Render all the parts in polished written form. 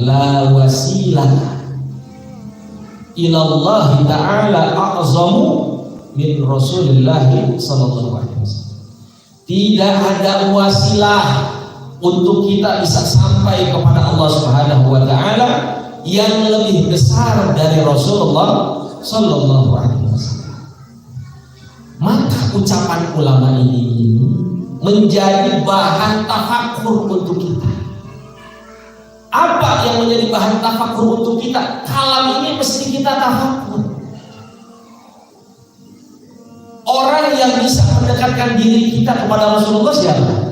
la wasilata ilallahi ta'ala a'zamu min Rasulillahi sallallahu alaihi wasallam. Tidak ada wasilah untuk kita bisa sampai kepada Allah Subhanahu wa taala yang lebih besar dari Rasulullah sallallahu alaihi wasallam. Maka ucapan ulama ini menjadi bahan tafakur untuk kita. Apa yang menjadi bahan tafakur untuk kita? Kalam ini mesti kita tafakur. Orang yang bisa mendekatkan diri kita kepada Rasulullah siapa?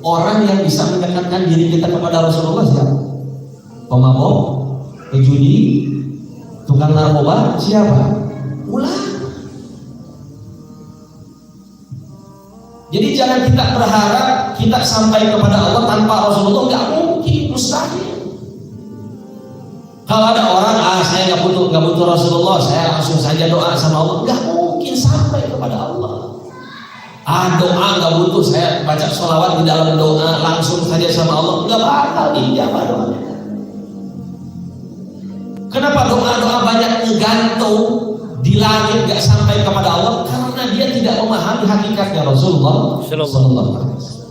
Orang yang bisa mendekatkan diri kita kepada Rasulullah siapa? Pemabok, pejudi, tukang narkoba, siapa? Ulama. Jadi jangan kita berharap kita sampai kepada Allah tanpa Rasulullah, nggak mungkin, mustahil. Kalau ada orang, saya nggak butuh Rasulullah, saya langsung saja doa sama Allah, nggak mungkin sampai kepada Allah. Doa nggak butuh, saya baca sholawat di dalam doa langsung saja sama Allah, nggak bakal dijawab doanya. Kenapa doa-doa banyak ngegantung di langit nggak sampai kepada Allah? Karena dia tidak memahami hakikatnya Rasulullah sallallahu alaihi wasallam.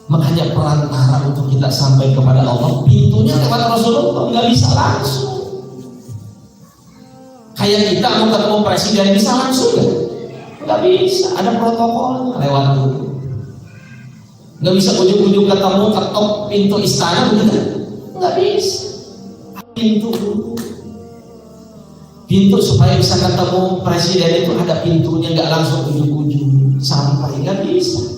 Makanya perantara untuk kita sampai kepada Allah pintunya kepada Rasulullah, nggak bisa langsung. Kayak kita mau ketemu presiden bisa langsung nggak bisa, ada protokolnya lewat dulu. Nggak bisa ujung-ujung ketemu ketok pintu istana begitu, nggak bisa. Pintu dulu. Pintu supaya bisa ketemu presiden itu ada pintunya, nggak langsung ujung-ujung sampai, nggak bisa.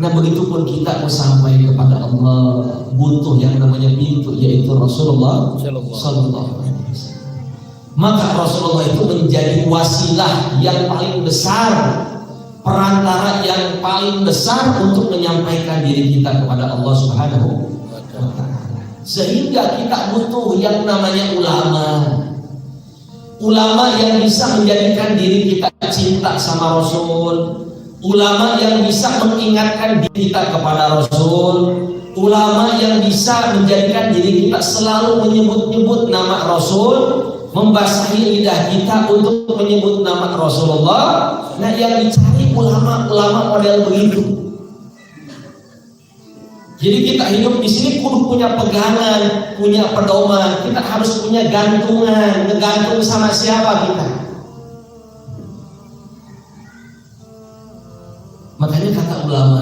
Nah begitu pun kita mau sampai kepada Allah butuh yang namanya pintu, yaitu Rasulullah sallallahu alaihi wasallam. Maka Rasulullah itu menjadi wasilah yang paling besar, perantara yang paling besar untuk menyampaikan diri kita kepada Allah Subhanahu wa ta'ala. Sehingga kita butuh yang namanya ulama. Ulama yang bisa menjadikan diri kita cinta sama Rasul, ulama yang bisa mengingatkan diri kita kepada Rasul, ulama yang bisa menjadikan diri kita selalu menyebut-nyebut nama Rasul, membasahi lidah kita untuk menyebut nama Rasulullah. Nah yang dicari ulama-ulama model begitu. Jadi kita hidup di sini kudu punya pegangan, punya pedoman. Kita harus punya gantungan. Ngegantung sama siapa kita? Makanya kata ulama,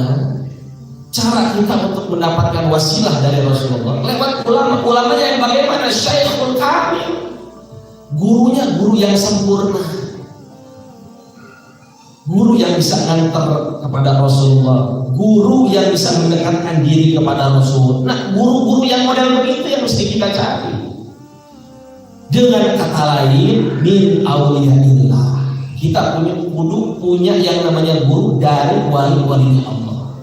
cara kita untuk mendapatkan wasilah dari Rasulullah lewat ulama. Ulamanya yang bagaimana? Syekhul Kamil. Gurunya guru yang sempurna. Guru yang bisa nganter kepada Rasulullah, guru yang bisa mendekatkan diri kepada Rasul. Nah, guru-guru yang model begitu yang mesti kita cari. Dengan kata lain, min auliyaillah. Kita punya yang namanya guru dari wali-wali Allah.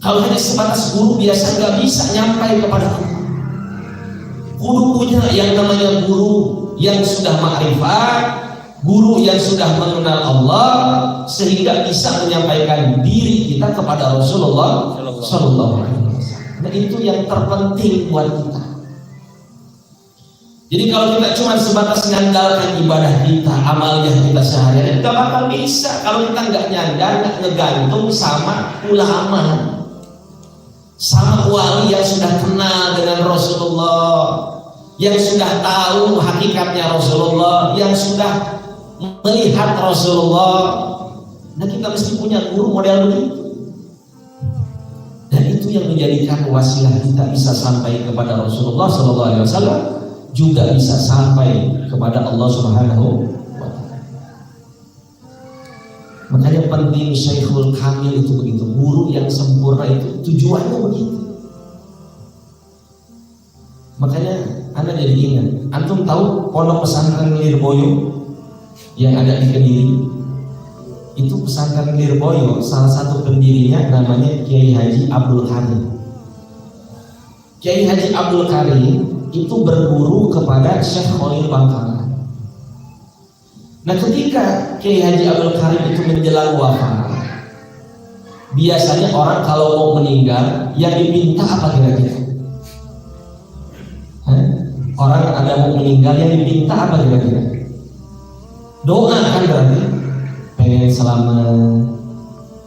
Kalau hanya sebatas guru biasa nggak bisa nyampai kepada Allah. Kudu punya yang namanya guru yang sudah ma'rifat, guru yang sudah mengenal Allah sehingga bisa menyampaikan diri kita kepada Rasulullah sallallahu alaihi wasallam. Nah itu yang terpenting buat kita. Jadi kalau kita cuma sebatas mengandalkan ibadah kita, amalnya kita sehari-hari, nggak bakal bisa kalau kita nggak nyandar, nggak ngegantung sama ulama, sama wali yang sudah kenal dengan Rasulullah, yang sudah tahu hakikatnya Rasulullah, yang sudah melihat Rasulullah. Dan kita mesti punya guru model begitu. Dan itu yang menjadikan wasilah kita bisa sampai kepada Rasulullah sallallahu alaihi wasallam, juga bisa sampai kepada Allah Subhanahu wa ta'ala. Makanya penting Syekhul Kamil itu begitu, guru yang sempurna itu tujuannya begitu. Makanya Anda jadi ingat, antum tahu pondok pesantren Lirboyo yang ada di Kediri? Itu pesantren Lirboyo, salah satu pendirinya namanya Kiai Haji Abdul Karim. Kiai Haji Abdul Karim itu berguru kepada Syekh Khalil Bangkalan. Nah ketika Kiai Haji Abdul Karim itu menjelang wafat, Biasanya orang kalau mau meninggal, yang diminta apa kira-kira? Orang ada mau meninggal, yang diminta apa kira-kira? Doa kan berarti? Pengen selamat,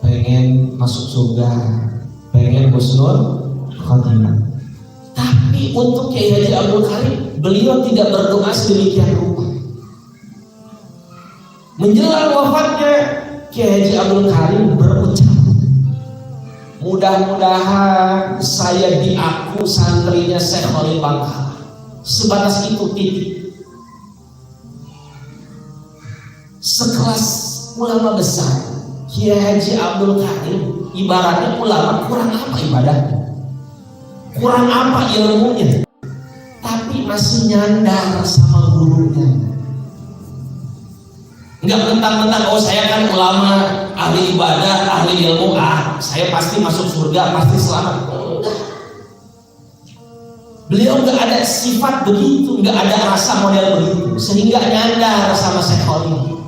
pengen masuk surga, pengen husnul khotimah. Tapi untuk Kiai Haji Abdul Karim, beliau tidak berdoa sedemikian rupa. Menjelang wafatnya, Kiai Haji Abdul Karim berucap, mudah-mudahan saya diaku santrinya Syekh Khalil Bangkalan. Sebatas itu titik. Sekelas ulama besar, Kiai Haji Abdul Karim ibaratnya ulama kurang apa ibadahnya, kurang apa ilmunya, tapi masih nyandar sama gurunya. Enggak mentang-mentang, oh saya kan ulama, ahli ibadah, ahli ilmu, saya pasti masuk surga, pasti selamat. Enggak. Beliau enggak ada sifat begitu, enggak ada rasa model begitu, sehingga nyandar sama Syekh Khalil.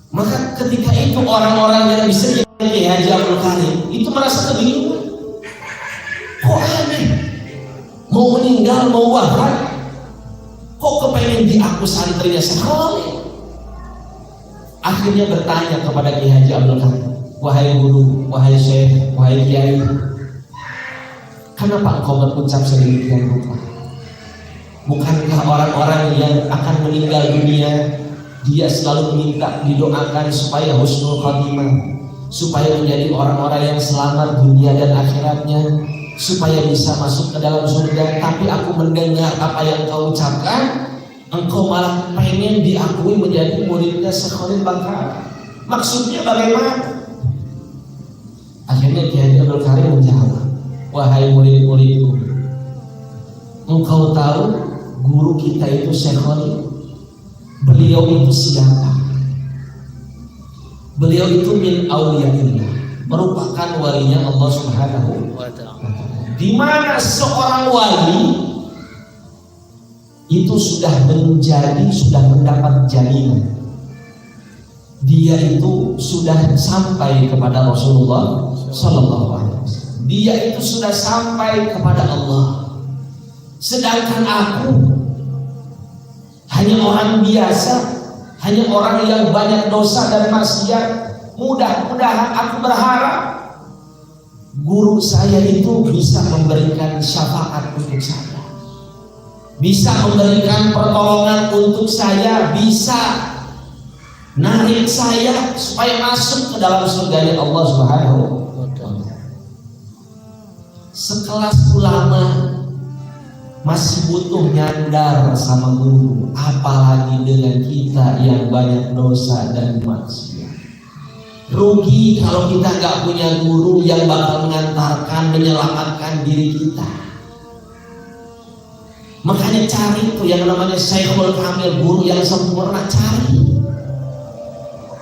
Maka ketika itu orang-orang yang bisa Kiai Haji Abdul Karim itu merasa kebingungan. Kok aneh? Mau meninggal, mau wafat, kok kepengen diaku santrinya Syekh Khalil? Akhirnya bertanya kepada Kiai Haji Abdul Karim, wahai guru, wahai syekh, wahai kiai, kenapa engkau berucap sedemikian rupa? Bukankah orang-orang yang akan meninggal dunia, dia selalu minta didoakan supaya husnul khotimah, supaya menjadi orang-orang yang selamat dunia dan akhiratnya, supaya bisa masuk ke dalam surga. Tapi aku mendengar apa yang kau ucapkan, engkau malah pengen diakui menjadi muridnya Syekh Khalil Bangkalan. Maksudnya bagaimana? Akhirnya Kiai Abdul Karim menjawab, wahai murid-muridku, engkau tahu guru kita itu Syekh Khalil? Beliau itu siapa? Beliau itu min auliyaillah, merupakan walinya Allah Subhanahu wa ta'ala. Di mana seorang wali itu sudah mendapat jaminan, dia itu sudah sampai kepada Rasulullah Sallallahu Alaihi Wasallam. Dia itu sudah sampai kepada Allah. Sedangkan aku hanya orang biasa, hanya orang yang banyak dosa dan maksiat. Mudah-mudahan aku berharap guru saya itu bisa memberikan syafaat untuk saya, bisa memberikan pertolongan untuk saya, bisa narik saya supaya masuk ke dalam surga Allah Subhanahu wa ta'ala. Sekelas ulama masih butuh nyandar sama guru, apalagi dengan kita yang banyak dosa dan maksiat. Rugi kalau kita nggak punya guru yang bakal mengantarkan, menyelamatkan diri kita. Makanya cari tuh yang namanya Syekhul Kamil, guru yang sempurna, cari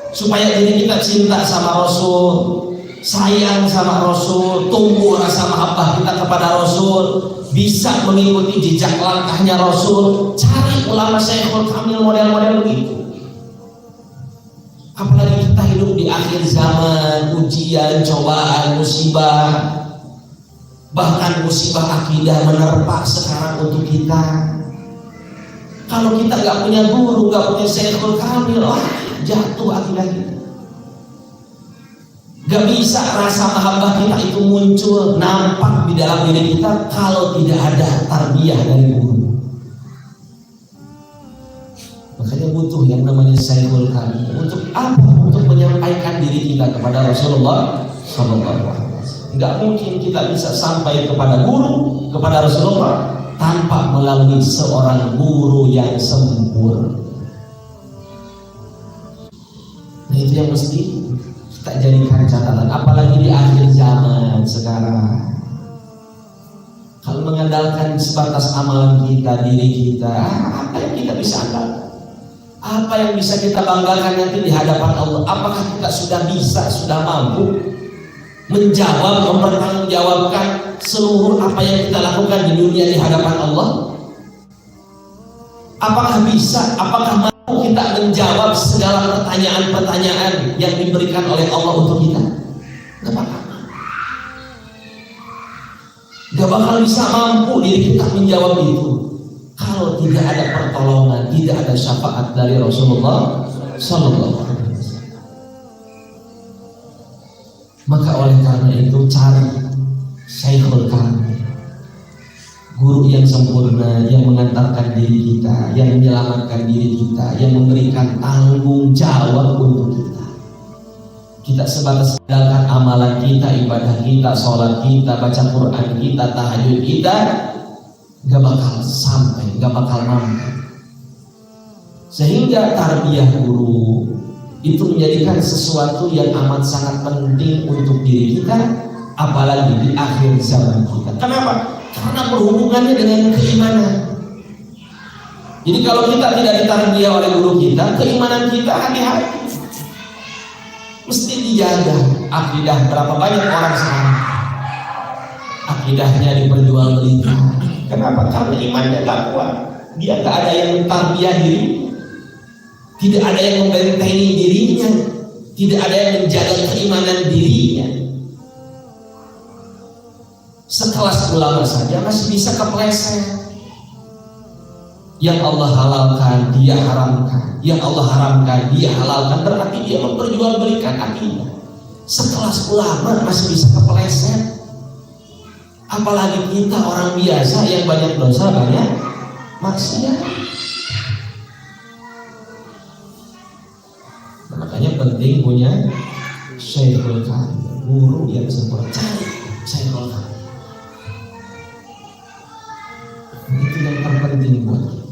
supaya diri kita cinta sama Rasul, sayang sama Rasul, tumbuh rasa mahabbah kita kepada Rasul, bisa mengikuti jejak langkahnya Rasul. Cari ulama Syekhul Kamil model-model begitu. Apalagi kita hidup di akhir zaman, ujian, cobaan, musibah, bahkan musibah akidah menerpa sekarang untuk kita. Kalau kita nggak punya guru, nggak punya Syekhul Kamil, jatuh akidah kita. Gak bisa rasa mahabbah kita itu muncul, nampak di dalam diri kita kalau tidak ada tarbiyah dari guru. Makanya butuh yang namanya Syekhul Kamil. Untuk apa? Untuk menyampaikan diri kita kepada Rasulullah SAW. Gak mungkin kita bisa sampai kepada guru, kepada Rasulullah tanpa melalui seorang guru yang sempurna. Nah itu yang mesti kita jadikan catatan, apalagi di akhir zaman sekarang. Kalau mengandalkan sebatas amalan kita, diri kita, apa yang kita bisa andalkan? Apa yang bisa kita banggakan nanti di hadapan Allah? Apakah kita sudah mampu menjawab, mempertanggungjawabkan seluruh apa yang kita lakukan di dunia di hadapan Allah? Apakah bisa? Apakah mampu kita menjawab segala pertanyaan-pertanyaan yang diberikan oleh Allah untuk kita? Gak bakal bisa mampu diri kita menjawab itu kalau tidak ada pertolongan, tidak ada syafaat dari Rasulullah Sallallahu Alaihi Wasallam. Maka oleh karena itu cari Syekhul Kamil, guru yang sempurna, yang mengantarkan diri kita, yang menyelamatkan diri kita, yang memberikan tanggung jawab untuk kita. Kita sebatas sedangkan amalan kita, ibadah kita, sholat kita, baca Quran kita, tahajud kita, gak bakal sampai, gak bakal mampu. Sehingga tarbiyah guru itu menjadikan sesuatu yang amat sangat penting untuk diri kita, apalagi di akhir zaman kita. Kenapa? Karena berhubungannya dengan keimanan. Jadi kalau kita tidak ditarbiyah oleh guru kita, keimanan kita hati-hati. Mesti dijaga akidah. Berapa banyak orang sekarang akidahnya diperjualbelikan. Kenapa? Karena imannya tak kuat. Dia tak ada yang mentarbiyah diri, tidak ada yang membentengi dirinya, tidak ada yang menjaga keimanan dirinya. Sekelas ulama saja masih bisa kepleset. Yang Allah halalkan dia haramkan, yang Allah haramkan dia halalkan, berarti dia memperjualbelikan akidah. Sekelas ulama masih bisa kepleset, apalagi kita orang biasa yang banyak dosa, banyak maksiat. Makanya penting punya Syekhul Kamil, guru yang sempurna. Cari Syekhul Kamil, itu yang terpenting buat kita.